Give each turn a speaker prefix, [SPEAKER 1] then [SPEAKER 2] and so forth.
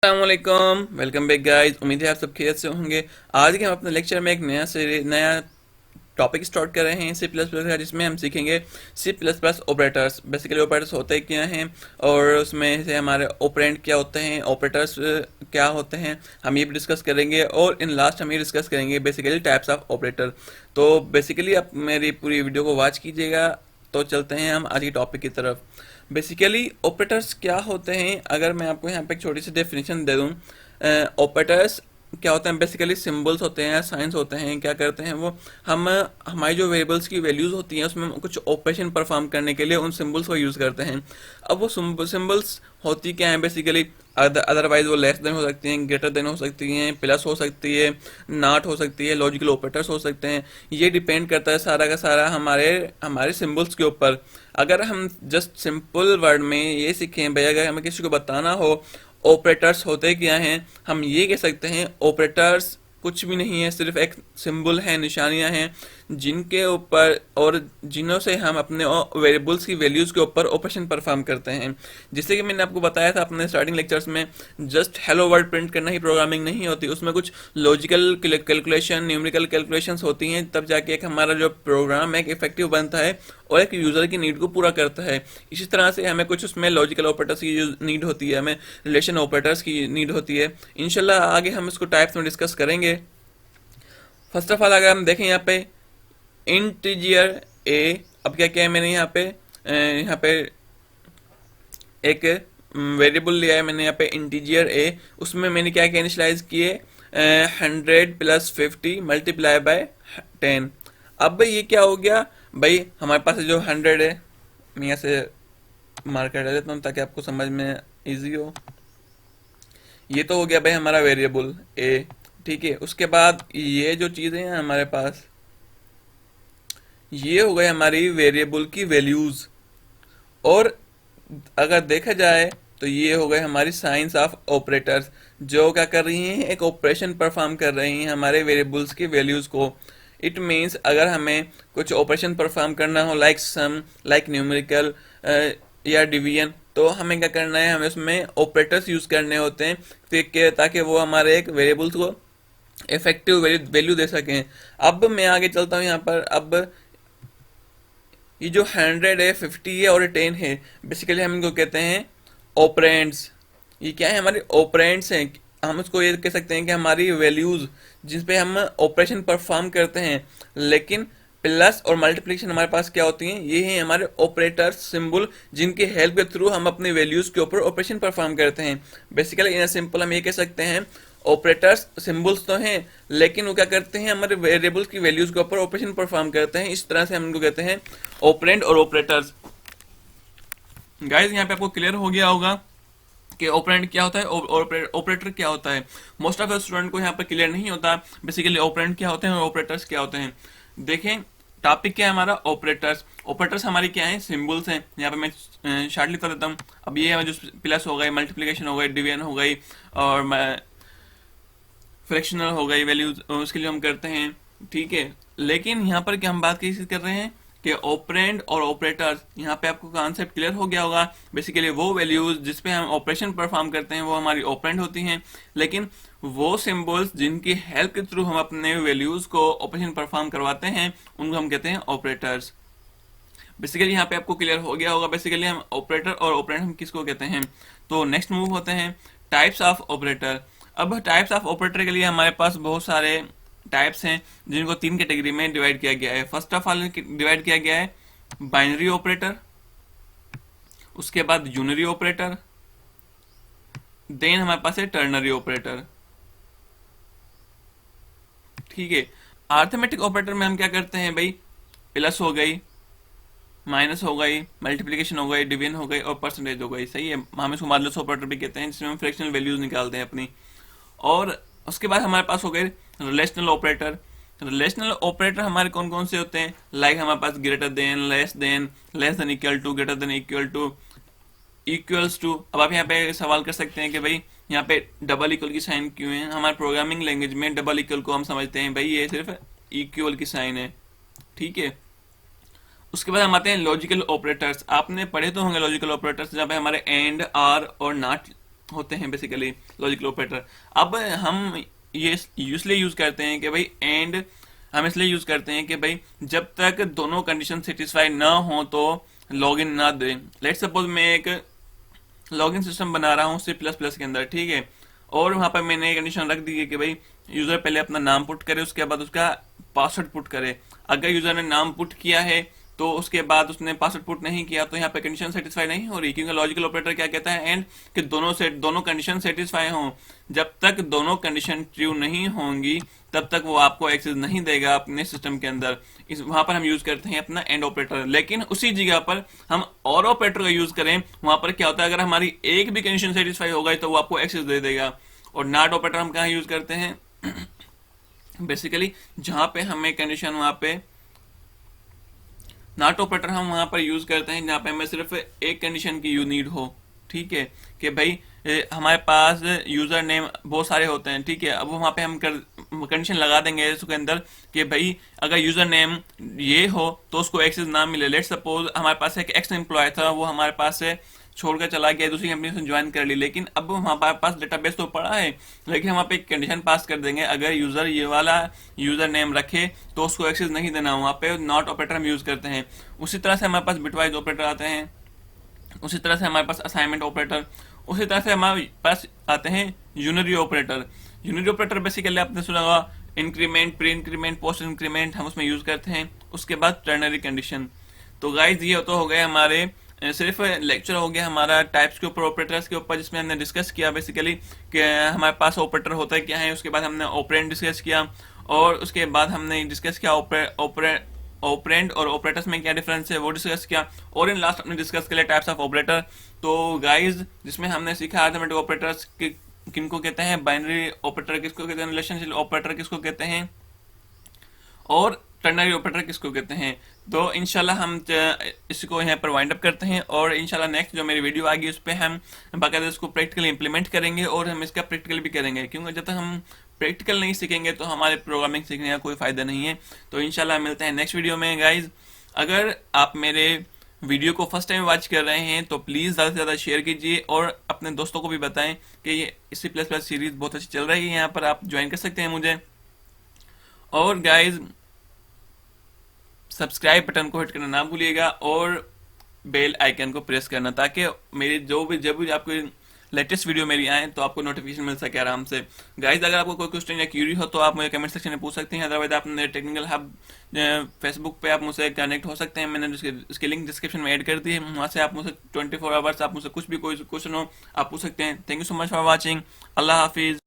[SPEAKER 1] अस्सलामुअलैकुम, welcome back guys. उम्मीद है आप सब खैरियत से होंगे। आज के हम अपने लेक्चर में एक नया टॉपिक स्टार्ट कर रहे हैं सी प्लस प्लस का, जिसमें हम सीखेंगे C plus plus operators. Basically operators होते क्या हैं और उसमें से हमारे ऑपरेंड क्या होते हैं, ऑपरेटर्स क्या होते हैं, हम ये भी डिस्कस करेंगे। और इन लास्ट हम ये डिस्कस करेंगे बेसिकली टाइप्स ऑफ ऑपरेटर। तो बेसिकली आप मेरी पूरी वीडियो को वॉच कीजिएगा। तो चलते हैं हम आज की टॉपिक की तरफ। बेसिकली ऑपरेटर्स क्या होते हैं, अगर मैं आपको यहाँ पे एक छोटी सी डेफिनेशन दे दूँ। ऑपरेटर्स क्या होते हैं, बेसिकली सिंबल्स होते हैं, साइंस होते हैं। क्या करते हैं वो, हम हमारी जो वेरिएबल्स की वैल्यूज होती हैं उसमें कुछ ऑपरेशन परफॉर्म करने के लिए उन सिंबल्स को यूज़ करते हैं। अब वो सिंबल्स होती क्या है बेसिकली, अदरवाइज वो लेस देन हो सकती हैं, ग्रेटर देन हो सकती हैं, प्लस हो सकती है, नॉट हो सकती है, लॉजिकल ऑपरेटर्स हो सकते हैं। ये डिपेंड करता है सारा का सारा हमारे हमारे सिंबल्स के ऊपर। अगर हम जस्ट सिंपल वर्ड में ये सीखें भाई, अगर हमें किसी को बताना हो ऑपरेटर्स होते क्या हैं, हम ये कह सकते हैं ऑपरेटर्स कुछ भी नहीं है, सिर्फ एक सिंबल है, निशानियां हैं जिनके ऊपर और जिन्हों से हम अपने वेरिएबल्स की वैल्यूज के ऊपर ऑपरेशन परफॉर्म करते हैं। जैसे कि मैंने आपको बताया था अपने स्टार्टिंग लेक्चर्स में, जस्ट हेलो वर्ड प्रिंट करना ही प्रोग्रामिंग नहीं होती, उसमें कुछ लॉजिकल कैलकुलेशन, न्यूमेरिकल कैलकुलेशंस होती हैं, तब जाके एक हमारा जो प्रोग्राम है एक इफेक्टिव बनता है और एक यूजर की नीड को पूरा करता है। इसी तरह से हमें कुछ उसमें लॉजिकल ऑपरेटर्स की नीड होती है, हमें रिलेशन ऑपरेटर्स की नीड होती है। इंशाल्लाह आगे हम इसको टाइप्स में डिस्कस करेंगे। फर्स्ट ऑफ ऑल अगर हम देखें यहाँ पे इंटीजर ए, अब क्या क्या है मैंने यहाँ पे एक वेरिएबल लिया है मैंने यहाँ पे इंटीजर ए। उसमें मैंने क्या क्या इनिशलाइज किए, 100 + 50 मल्टीप्लाई बाय 10। अब ये क्या हो गया भाई, हमारे पास जो 100 है, मैं यहाँ से मार्कर डाल देता हूँ ताकि आपको समझ में इजी हो। ये तो हो गया भाई हमारा वेरिएबल ए, ठीक है। उसके बाद ये जो चीज़ें हैं हमारे पास, ये हो गई हमारी वेरिएबल की वैल्यूज। और अगर देखा जाए तो ये हो गए हमारी साइंस ऑफ ऑपरेटर्स, जो क्या कर रही हैं, एक ऑपरेशन परफॉर्म कर रही हैं हमारे वेरिएबल्स की वैल्यूज को। इट मीन्स अगर हमें कुछ ऑपरेशन परफॉर्म करना हो, लाइक सम, लाइक न्यूमेरिकल या डिवीजन, तो हमें क्या करना है, हमें उसमें ऑपरेटर्स यूज करने होते हैं ताकि वो हमारे एक वेरिएबल्स को इफेक्टिव वैल्यू दे सकें। अब मैं आगे चलता हूँ यहाँ पर। अब ये जो 100 है, 50 है और 10 है, बेसिकली हम इनको कहते हैं ऑपरेंड्स। ये क्या है, हमारे ऑपरेंड्स हैं। हम उसको ये कह सकते हैं कि हमारी वैल्यूज जिस पे हम ऑपरेशन परफॉर्म करते हैं। लेकिन प्लस और मल्टीप्लिकेशन हमारे पास क्या होती हैं, ये हैं हमारे ऑपरेटर्स, सिंबल, जिनके हेल्प के थ्रू हम अपने वैल्यूज के ऊपर ऑपरेशन परफॉर्म करते हैं। बेसिकली इन सिंपल हम ये कह सकते हैं ऑपरेटर्स सिंबल्स तो हैं, लेकिन वो क्या करते हैं, हमारे वेरिएबल्स की वैल्यूज के ऊपर ऑपरेशन परफॉर्म करते हैं। इस तरह से हम इनको कहते हैं ऑपरेंड और ऑपरेटर्स। गाइस यहाँ पे आपको क्लियर हो गया होगा कि ऑपरेंड क्या होता है और ऑपरेटर क्या होता है। मोस्ट ऑफ द स्टूडेंट को यहाँ पर क्लियर नहीं होता बेसिकली ऑपरेंड क्या होते हैं और ऑपरेटर्स क्या होते हैं। देखें टॉपिक क्या है हमारा, ऑपरेटर्स। ऑपरेटर्स हमारी क्या है, सिंबल्स हैं। यहाँ पे मैं शार्टली कर देता हूँ। अब ये है जो प्लस हो गई, मल्टीप्लिकेशन हो गई, डिवीजन हो गई और फ्रैक्शनल हो गई वैल्यूज, उसके लिए हम करते हैं, ठीक है। लेकिन यहाँ पर क्या हम बात किस कर रहे हैं कि ऑपरेंड और ऑपरेटर्स। यहाँ पे आपको कॉन्सेप्ट क्लियर हो गया होगा। बेसिकली वो वैल्यूज जिस पे हम ऑपरेशन परफॉर्म करते हैं वो हमारी ऑपरेंड होती हैं, लेकिन वो सिंबल्स जिनकी हेल्प के थ्रू हम अपने वैल्यूज को ऑपरेशन परफॉर्म करवाते हैं उनको हम कहते हैं ऑपरेटर्स। बेसिकली यहाँ पे आपको क्लियर हो गया होगा बेसिकली हम ऑपरेटर और ऑपरेंड हम किसको कहते हैं। तो नेक्स्ट मूव होते हैं टाइप्स ऑफ ऑपरेटर। अब टाइप्स ऑफ ऑपरेटर के लिए हमारे पास बहुत सारे टाइप्स हैं जिनको 3 कैटेगरी में डिवाइड किया गया है। फर्स्ट ऑफ ऑल डिवाइड किया गया है बाइनरी ऑपरेटर, उसके बाद यूनरी ऑपरेटर, देन हमारे पास है टर्नरी ऑपरेटर, ठीक है। अरिथमेटिक ऑपरेटर में हम क्या करते हैं भाई, प्लस हो गई, माइनस हो गई, मल्टीप्लिकेशन हो गई, डिवीजन हो गई और परसेंटेज हो गई, सही है। हम इसको मॉडुलस ऑपरेटर भी कहते हैं जिसमें हम फ्रैक्शनल वैल्यूज निकालते हैं अपनी। और उसके बाद हमारे पास हो गए रिलेशनल ऑपरेटर। रिलेशनल ऑपरेटर हमारे कौन कौन से होते हैं, लाइक हमारे पास greater than, less than equal to, greater than equal to, equals to. अब आप यहाँ पे सवाल कर सकते हैं कि भाई यहाँ पे डबल इक्वल की साइन क्यों है। हमारे प्रोग्रामिंग लैंग्वेज में डबल इक्वल को हम समझते हैं भाई ये सिर्फ इक्वल की साइन है, ठीक है। उसके बाद हम आते हैं लॉजिकल ऑपरेटर्स। आपने पढ़े तो होंगे लॉजिकल ऑपरेटर्स, जहाँ पे हमारे एंड, आर और नॉट होते हैं बेसिकली लॉजिकल ऑपरेटर। अब हम ये इसलिए यूज करते हैं कि भाई एंड, हम इसलिए यूज करते हैं कि भाई जब तक दोनों कंडीशन सेटिस्फाई ना हो तो लॉगिन ना दे। लेट्स सपोज मैं एक लॉगिन सिस्टम बना रहा हूँ सी प्लस प्लस के अंदर, ठीक है, और वहां पर मैंने एक कंडीशन रख दी है कि भाई यूजर पहले अपना नाम पुट करे, उसके बाद उसका पासवर्ड पुट करे। अगर यूजर ने नाम पुट किया है तो उसके बाद उसने पासवर्ड पुट नहीं किया तो यहाँ पे कंडीशन सेटिस्फाई नहीं हो रही, क्योंकि लॉजिकल ऑपरेटर क्या कहता है एंड कि दोनों कंडीशन सेटिस्फाई हों। जब तक दोनों कंडीशन ट्रू नहीं होंगी तब तक वो आपको एक्सेस नहीं देगा अपने सिस्टम के अंदर। इस वहां पर हम यूज करते हैं अपना एंड ऑपरेटर। लेकिन उसी जगह पर हम और ऑपरेटर का यूज करें, वहां पर क्या होता है, अगर हमारी एक भी कंडीशन सेटिस्फाई हो गई तो वो आपको एक्सेस दे देगा। और नॉट ऑपरेटर हम कहाँ यूज करते हैं बेसिकली जहां पे हमें कंडीशन, वहां पे नॉट ऑपरेटर हम वहां पर यूज करते हैं जहां पे हमें सिर्फ एक कंडीशन की यू नीड हो, ठीक है, कि भाई हमारे पास यूजर नेम बहुत सारे होते हैं, ठीक है। अब वहां पे हम कंडीशन लगा देंगे इसके अंदर कि भाई अगर यूजर नेम ये हो तो उसको एक्सेस ना मिले। लेट्स सपोज हमारे पास एक एक्स एम्प्लॉय था, वो हमारे पास से छोड़कर चला गया, दूसरी कंपनी से ज्वाइन कर ली, लेकिन अब हमारे पास डेटाबेस तो पड़ा है, लेकिन हम वहाँ पे एक कंडीशन पास कर देंगे अगर यूजर ये वाला यूजर नेम रखे तो उसको एक्सेस नहीं देना। वहाँ पे नॉट ऑपरेटर हम यूज करते हैं। उसी तरह से हमारे पास बिटवाइज ऑपरेटर आते हैं, उसी तरह से हमारे पास असाइनमेंट ऑपरेटर, उसी तरह से हमारे पास आते हैं unary operator. Unary operator basically आपने सुना होगा increment, pre increment, post increment हम उसमें यूज करते हैं। उसके बाद टर्नरी कंडीशन। तो गाइज ये तो हो गए हमारे सिर्फ लेक्चर हो गया हमारा टाइप्स के ऊपर, ऑपरेटर्स के ऊपर, जिसमें हमने डिस्कस किया बेसिकली कि हमारे पास ऑपरेटर होता है क्या है। उसके बाद हमने ऑपरेंड डिस्कस किया, और उसके बाद हमने डिस्कस किया ऑपरेंड और ऑपरेटर्स में क्या डिफरेंस है वो डिस्कस किया, और इन लास्ट हमने डिस्कस किया टाइप्स ऑफ ऑपरेटर। तो गाइज जिसमें हमने सीखा अरिथमेटिक ऑपरेटर्स किनको कहते हैं, बाइनरी ऑपरेटर किसको कहते हैं, रिलेशनशिप ऑपरेटर किसको कहते हैं, और टर्नरी ऑपरेटर किसको कहते हैं। तो इंशाल्लाह हम इसको यहाँ पर वाइंड अप करते हैं, और इंशाल्लाह नेक्स्ट जो मेरी वीडियो आएगी उस पर हम बाकायदा इसको प्रैक्टिकली इंप्लीमेंट करेंगे, और हम इसका प्रैक्टिकल भी करेंगे, क्योंकि जब तक हम प्रैक्टिकल नहीं सीखेंगे तो हमारे प्रोग्रामिंग सीखने का कोई फायदा नहीं है। तो इंशाल्लाह मिलते हैं नेक्स्ट वीडियो में गाइज। अगर आप मेरे वीडियो को फर्स्ट टाइम वॉच कर रहे हैं तो प्लीज़ ज़्यादा से ज़्यादा शेयर कीजिए, और अपने दोस्तों को भी बताएं कि ये सी प्लस प्लस सीरीज़ बहुत अच्छी चल रही है, यहाँ पर आप ज्वाइन कर सकते हैं मुझे। और गाइज सब्सक्राइब बटन को हिट करना ना भूलिएगा, और बेल आइकन को प्रेस करना, ताकि मेरी जब भी आपको लेटेस्ट वीडियो मेरी आए तो आपको नोटिफिकेशन मिल सके आराम से। गाइज अगर आपको कोई क्वेश्चन या क्यूरी हो तो आप मुझे कमेंट सेक्शन में पूछ सकते हैं, अदरवाइज आप मेरे टेक्निकल हब फेसबुक पे आप मुझसे कनेक्ट हो सकते हैं। मैंने उसकी लिंक डिस्क्रिप्शन में ऐड कर दी है, वहाँ से आप मुझसे 24 आवर्स आप मुझसे कुछ भी कोई क्वेश्चन हो आप पूछ सकते हैं। Thank you so much for watching. अल्लाह हाफिज़।